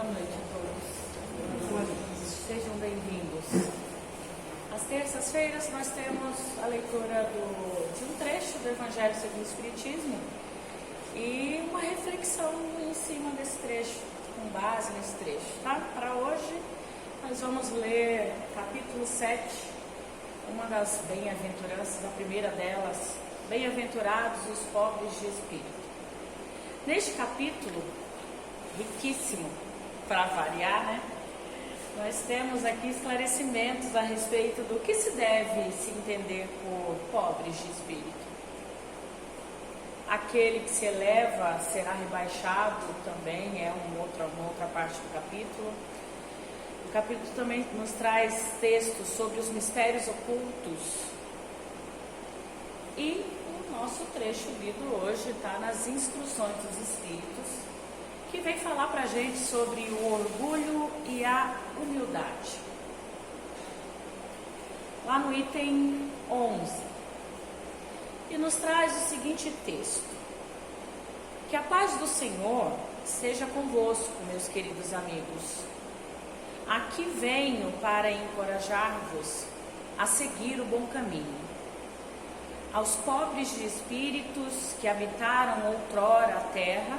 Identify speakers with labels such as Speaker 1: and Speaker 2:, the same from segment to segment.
Speaker 1: Boa noite a todos. Sejam bem-vindos. Às terças-feiras nós temos a leitura de um trecho do Evangelho segundo o Espiritismo e uma reflexão em cima desse trecho, com base nesse trecho, tá? Para hoje nós vamos ler capítulo 7, uma das bem-aventuranças, a primeira delas, bem-aventurados os pobres de espírito. Neste capítulo, riquíssimo, para variar, né? Nós temos aqui esclarecimentos a respeito do que se deve se entender por pobres de espírito. Aquele que se eleva será rebaixado também, é uma outra parte do capítulo. O capítulo também nos traz textos sobre os mistérios ocultos. E o nosso trecho lido hoje está nas instruções dos Espíritos, que vem falar para a gente sobre o orgulho e a humildade. Lá no item 11. E nos traz o seguinte texto: que a paz do Senhor seja convosco, meus queridos amigos. Aqui venho para encorajar-vos a seguir o bom caminho. Aos pobres de espíritos que habitaram outrora a terra,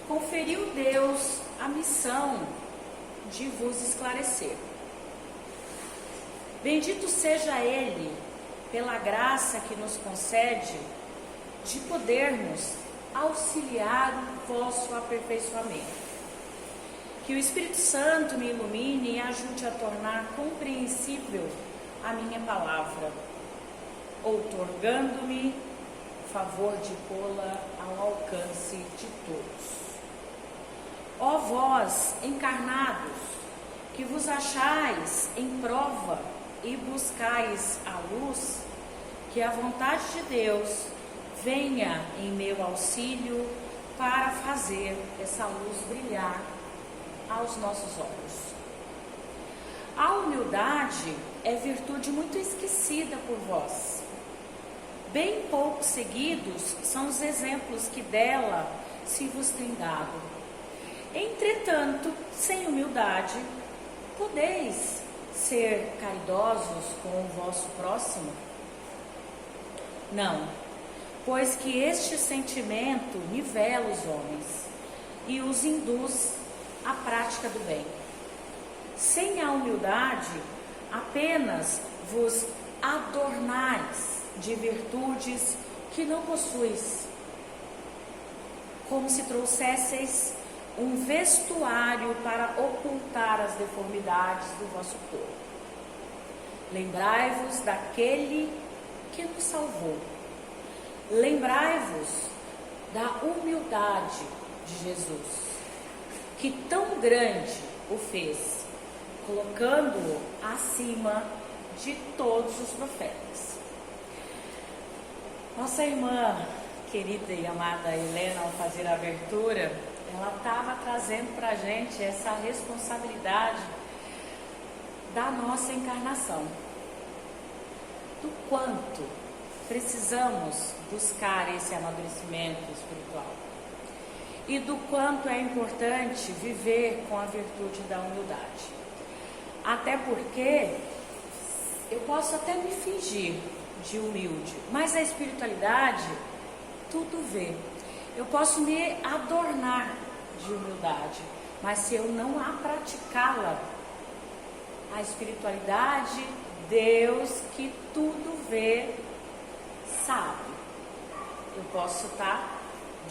Speaker 1: conferiu Deus a missão de vos esclarecer. Bendito seja Ele pela graça que nos concede de podermos auxiliar o vosso aperfeiçoamento. Que o Espírito Santo me ilumine e ajude a tornar compreensível a minha palavra, outorgando-me favor de pô-la ao alcance de todos. Ó vós, encarnados, que vos achais em prova e buscais a luz, que a vontade de Deus venha em meu auxílio para fazer essa luz brilhar aos nossos olhos. A humildade é virtude muito esquecida por vós. Bem pouco seguidos são os exemplos que dela se vos tem dado. Entretanto, sem humildade, podeis ser caridosos com o vosso próximo? Não, pois que este sentimento nivela os homens e os induz à prática do bem. Sem a humildade, apenas vos adornais de virtudes que não possuis, como se trouxesseis um vestuário para ocultar as deformidades do vosso corpo. Lembrai-vos daquele que nos salvou. Lembrai-vos da humildade de Jesus, que tão grande o fez, colocando-o acima de todos os profetas. Nossa irmã querida e amada Helena, ao fazer a abertura, ela estava trazendo para a gente essa responsabilidade da nossa encarnação, do quanto precisamos buscar esse amadurecimento espiritual e do quanto é importante viver com a virtude da humildade. Até porque eu posso até me fingir de humilde, mas a espiritualidade tudo vê. Eu posso me adornar de humildade, mas se eu não a praticá-la, a espiritualidade, Deus que tudo vê, sabe. Eu posso estar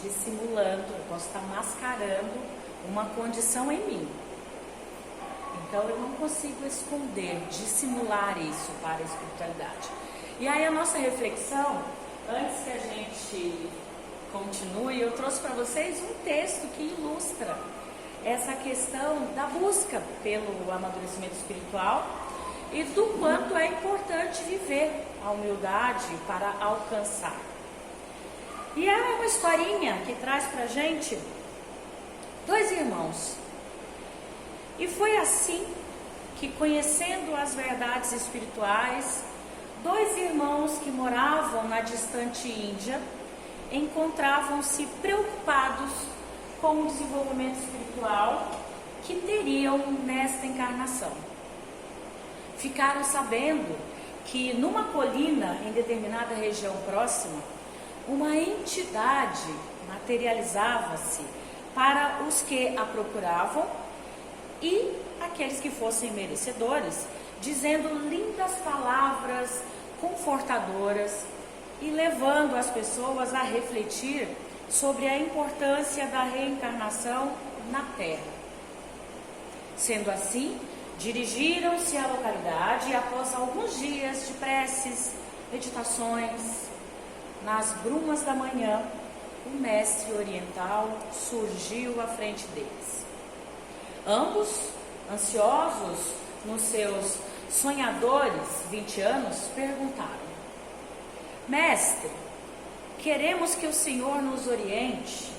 Speaker 1: dissimulando, eu posso estar mascarando uma condição em mim. Então eu não consigo esconder, dissimular isso para a espiritualidade. E aí a nossa reflexão, antes que a gente continue, eu trouxe para vocês um texto que ilustra essa questão da busca pelo amadurecimento espiritual e do quanto é importante viver a humildade para alcançar. E é uma historinha que traz para a gente dois irmãos. E foi assim que, conhecendo as verdades espirituais, dois irmãos que moravam na distante Índia encontravam-se preocupados com o desenvolvimento espiritual que teriam nesta encarnação. Ficaram sabendo que numa colina em determinada região próxima, uma entidade materializava-se para os que a procuravam e aqueles que fossem merecedores, dizendo lindas palavras confortadoras e levando as pessoas a refletir sobre a importância da reencarnação na Terra. Sendo assim, dirigiram-se à localidade e após alguns dias de preces, meditações, nas brumas da manhã, o mestre oriental surgiu à frente deles. Ambos, ansiosos nos seus sonhadores 20 anos, perguntaram: Mestre, queremos que o Senhor nos oriente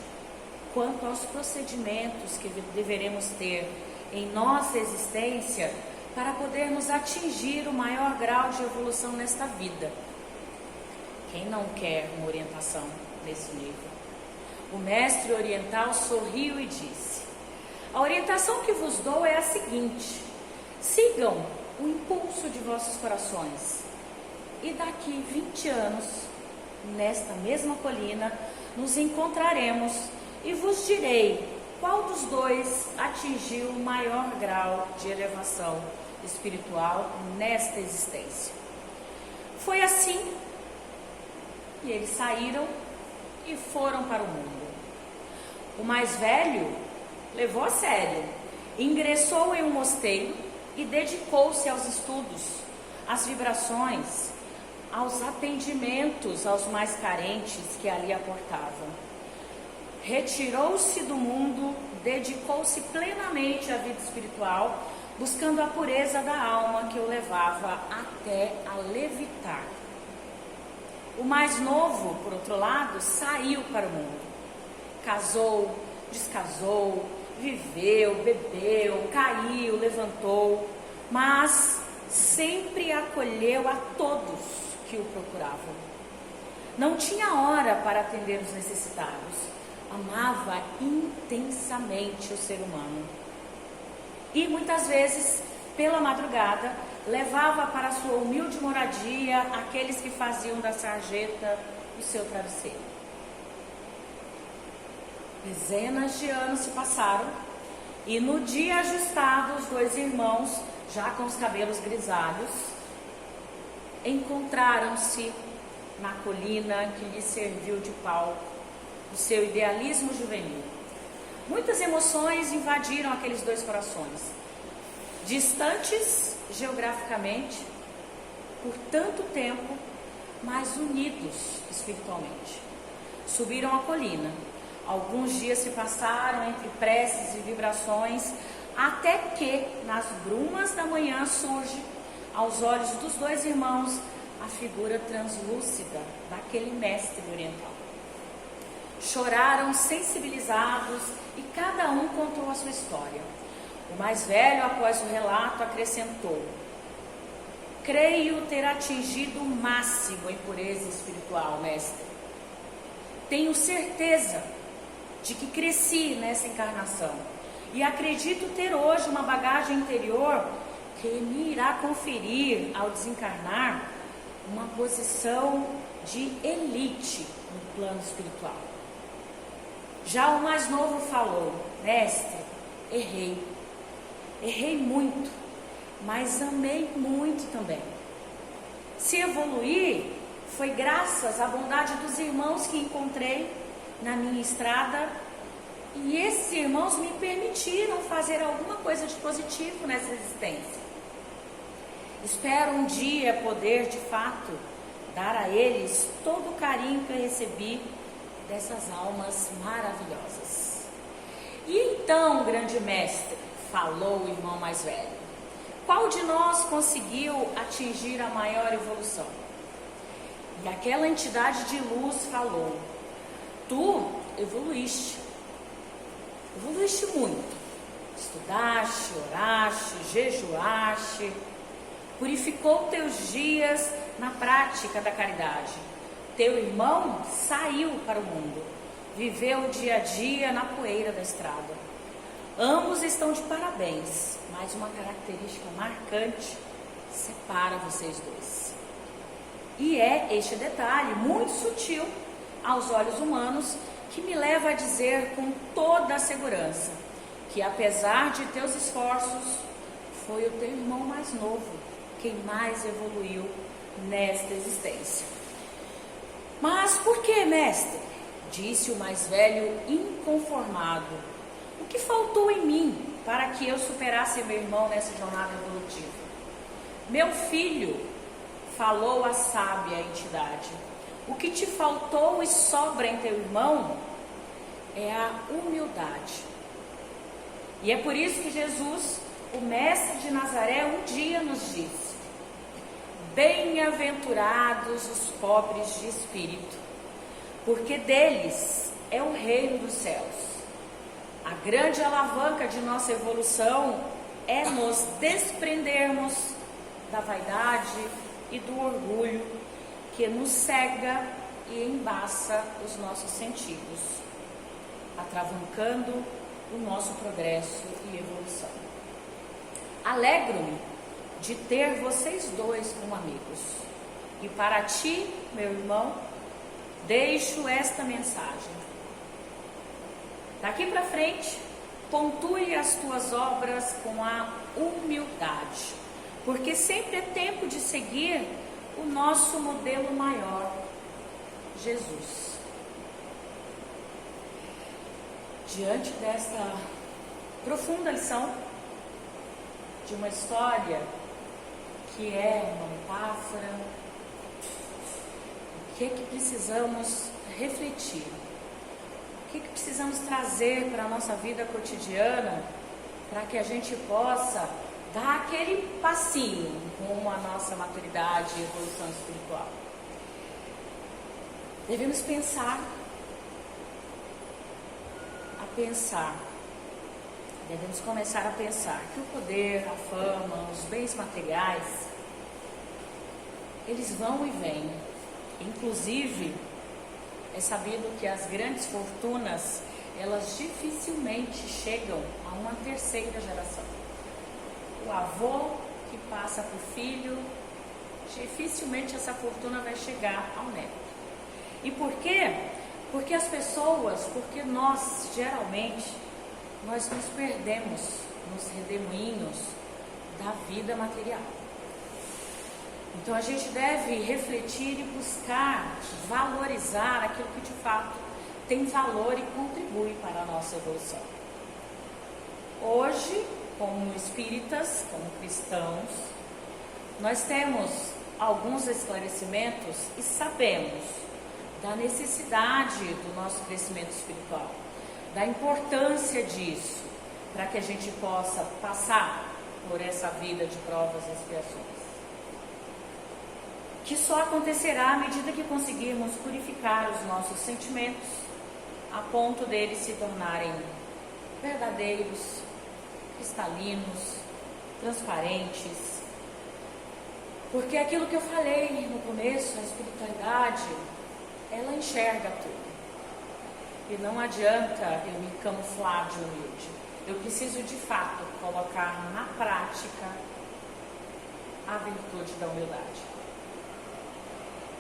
Speaker 1: quanto aos procedimentos que deveremos ter em nossa existência para podermos atingir o maior grau de evolução nesta vida. Quem não quer uma orientação nesse nível? O mestre oriental sorriu e disse: a orientação que vos dou é a seguinte: sigam o impulso de vossos corações e daqui 20 anos, nesta mesma colina, nos encontraremos e vos direi qual dos dois atingiu o maior grau de elevação espiritual nesta existência. Foi assim, e eles saíram e foram para o mundo. O mais velho levou a sério, ingressou em um mosteiro e dedicou-se aos estudos, às vibrações, aos atendimentos aos mais carentes que ali aportavam. Retirou-se do mundo, dedicou-se plenamente à vida espiritual, buscando a pureza da alma que o levava até a levitar. O mais novo, por outro lado, saiu para o mundo. Casou, descasou, viveu, bebeu, caiu, levantou, mas sempre acolheu a todos que o procuravam. Não tinha hora para atender os necessitados. Amava intensamente o ser humano. E muitas vezes, pela madrugada, levava para sua humilde moradia aqueles que faziam da sarjeta o seu travesseiro. Dezenas de anos se passaram e no dia ajustado, os dois irmãos, já com os cabelos grisalhos, encontraram-se na colina que lhes serviu de palco o seu idealismo juvenil. Muitas emoções invadiram aqueles dois corações, distantes geograficamente por tanto tempo, mas unidos espiritualmente. Subiram a colina. Alguns dias se passaram entre preces e vibrações, até que nas brumas da manhã surge aos olhos dos dois irmãos a figura translúcida daquele mestre oriental. Choraram sensibilizados e cada um contou a sua história. O mais velho, após o relato, acrescentou: creio ter atingido o máximo em pureza espiritual, mestre. Tenho certeza de que cresci nessa encarnação e acredito ter hoje uma bagagem interior que me irá conferir, ao desencarnar, uma posição de elite no plano espiritual. Já o mais novo falou: mestre, errei muito, mas amei muito também. Se evoluir, foi graças à bondade dos irmãos que encontrei na minha estrada, e esses irmãos me permitiram fazer alguma coisa de positivo nessa existência. Espero um dia poder, de fato, dar a eles todo o carinho que eu recebi dessas almas maravilhosas. E então, grande mestre, falou o irmão mais velho, qual de nós conseguiu atingir a maior evolução? E aquela entidade de luz falou: tu evoluíste muito, estudaste, oraste, jejuaste, purificou teus dias na prática da caridade. Teu irmão saiu para o mundo, viveu o dia a dia na poeira da estrada. Ambos estão de parabéns, mas uma característica marcante separa vocês dois. E é este detalhe muito sutil aos olhos humanos que me leva a dizer com toda a segurança que, apesar de teus esforços, foi o teu irmão mais novo quem mais evoluiu nesta existência. Mas por que, mestre? Disse o mais velho, inconformado. O que faltou em mim para que eu superasse meu irmão nessa jornada evolutiva? Meu filho, falou a sábia entidade, o que te faltou e sobra em teu irmão é a humildade. E é por isso que Jesus, o mestre de Nazaré, um dia nos disse: bem-aventurados os pobres de espírito, porque deles é o reino dos céus. A grande alavanca de nossa evolução é nos desprendermos da vaidade e do orgulho que nos cega e embaça os nossos sentidos, atravancando o nosso progresso e evolução. Alegro-me de ter vocês dois como amigos. E para ti, meu irmão, deixo esta mensagem. Daqui para frente, pontue as tuas obras com a humildade, porque sempre é tempo de seguir o nosso modelo maior, Jesus. Diante desta profunda lição, de uma história que é uma metáfora, o que é que precisamos refletir? O que é que precisamos trazer para a nossa vida cotidiana para que a gente possa dar aquele passinho rumo à nossa maturidade e evolução espiritual? Devemos devemos começar a pensar que o poder, a fama, os bens materiais, eles vão e vêm. Inclusive, é sabido que as grandes fortunas, elas dificilmente chegam a uma terceira geração. O avô que passa para o filho, dificilmente essa fortuna vai chegar ao neto. E por quê? Porque nós, geralmente, nós nos perdemos nos redemoinhos da vida material. Então a gente deve refletir e buscar valorizar aquilo que de fato tem valor e contribui para a nossa evolução. Hoje, como espíritas, como cristãos, nós temos alguns esclarecimentos e sabemos da necessidade do nosso crescimento espiritual, da importância disso, para que a gente possa passar por essa vida de provas e expiações, que só acontecerá à medida que conseguirmos purificar os nossos sentimentos, a ponto deles se tornarem verdadeiros, cristalinos, transparentes. Porque aquilo que eu falei no começo, a espiritualidade, ela enxerga tudo. E não adianta eu me camuflar de humilde. Eu preciso de fato colocar na prática a virtude da humildade.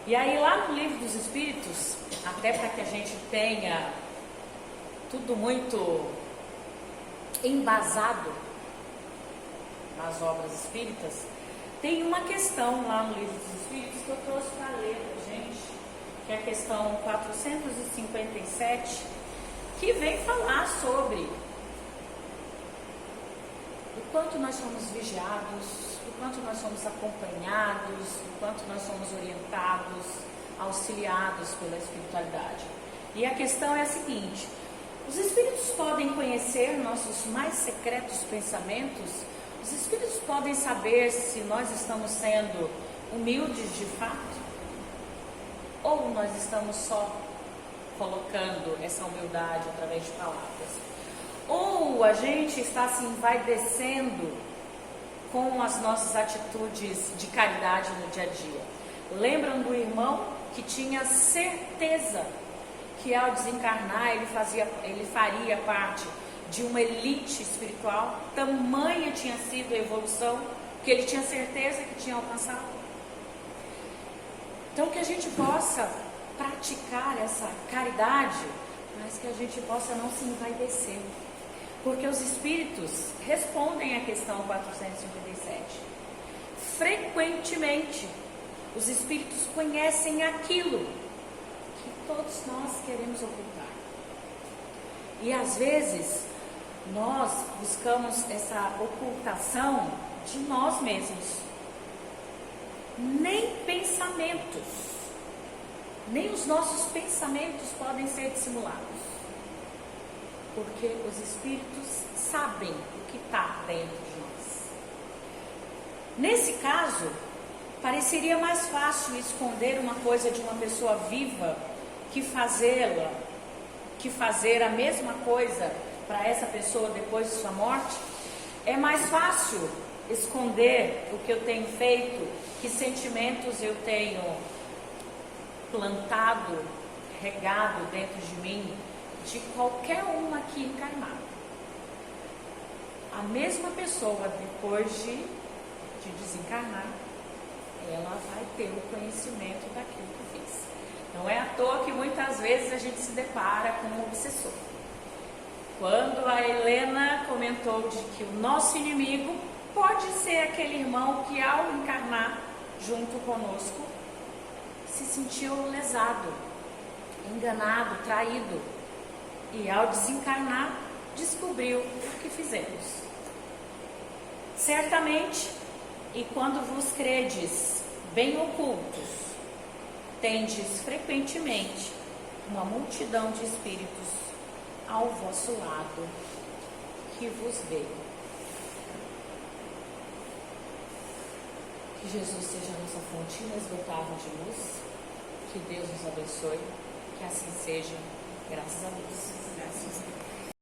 Speaker 1: E aí lá no Livro dos Espíritos, até para que a gente tenha tudo muito embasado nas obras espíritas, tem uma questão lá no Livro dos Espíritos que eu trouxe para ler para a gente, que é a questão 457, que vem falar sobre o quanto nós somos vigiados, o quanto nós somos acompanhados, o quanto nós somos orientados, auxiliados pela espiritualidade. E a questão é a seguinte: os espíritos podem conhecer nossos mais secretos pensamentos? Os espíritos podem saber se nós estamos sendo humildes de fato? Ou nós estamos só colocando essa humildade através de palavras? Ou a gente está se envaidecendo com as nossas atitudes de caridade no dia a dia? Lembram do irmão que tinha certeza que ao desencarnar ele faria parte de uma elite espiritual, tamanha tinha sido a evolução que ele tinha certeza que tinha alcançado. Então que a gente possa praticar essa caridade, mas que a gente possa não se envaidecer, porque os espíritos respondem à questão 457. Frequentemente os espíritos conhecem aquilo que todos nós queremos ocultar. E às vezes nós buscamos essa ocultação de nós mesmos. Nem pensamentos, nem os nossos pensamentos podem ser dissimulados, porque os espíritos sabem o que está dentro de nós. Nesse caso, pareceria mais fácil esconder uma coisa de uma pessoa viva que fazer a mesma coisa para essa pessoa depois de sua morte. É mais fácil esconder o que eu tenho feito, que sentimentos eu tenho plantado, regado dentro de mim, de qualquer um aqui encarnado. A mesma pessoa, depois de desencarnar, ela vai ter o conhecimento daquilo que fez. Não é à toa que muitas vezes a gente se depara com um obsessor. Quando a Helena comentou de que o nosso inimigo pode ser aquele irmão que, ao encarnar junto conosco, se sentiu lesado, enganado, traído, e ao desencarnar descobriu o que fizemos. Certamente, e quando vos credes bem ocultos, tendes frequentemente uma multidão de espíritos ao vosso lado que vos vê. Que Jesus seja a nossa fonte inesgotável de luz, que Deus nos abençoe, que assim seja, graças a Deus. Graças a Deus.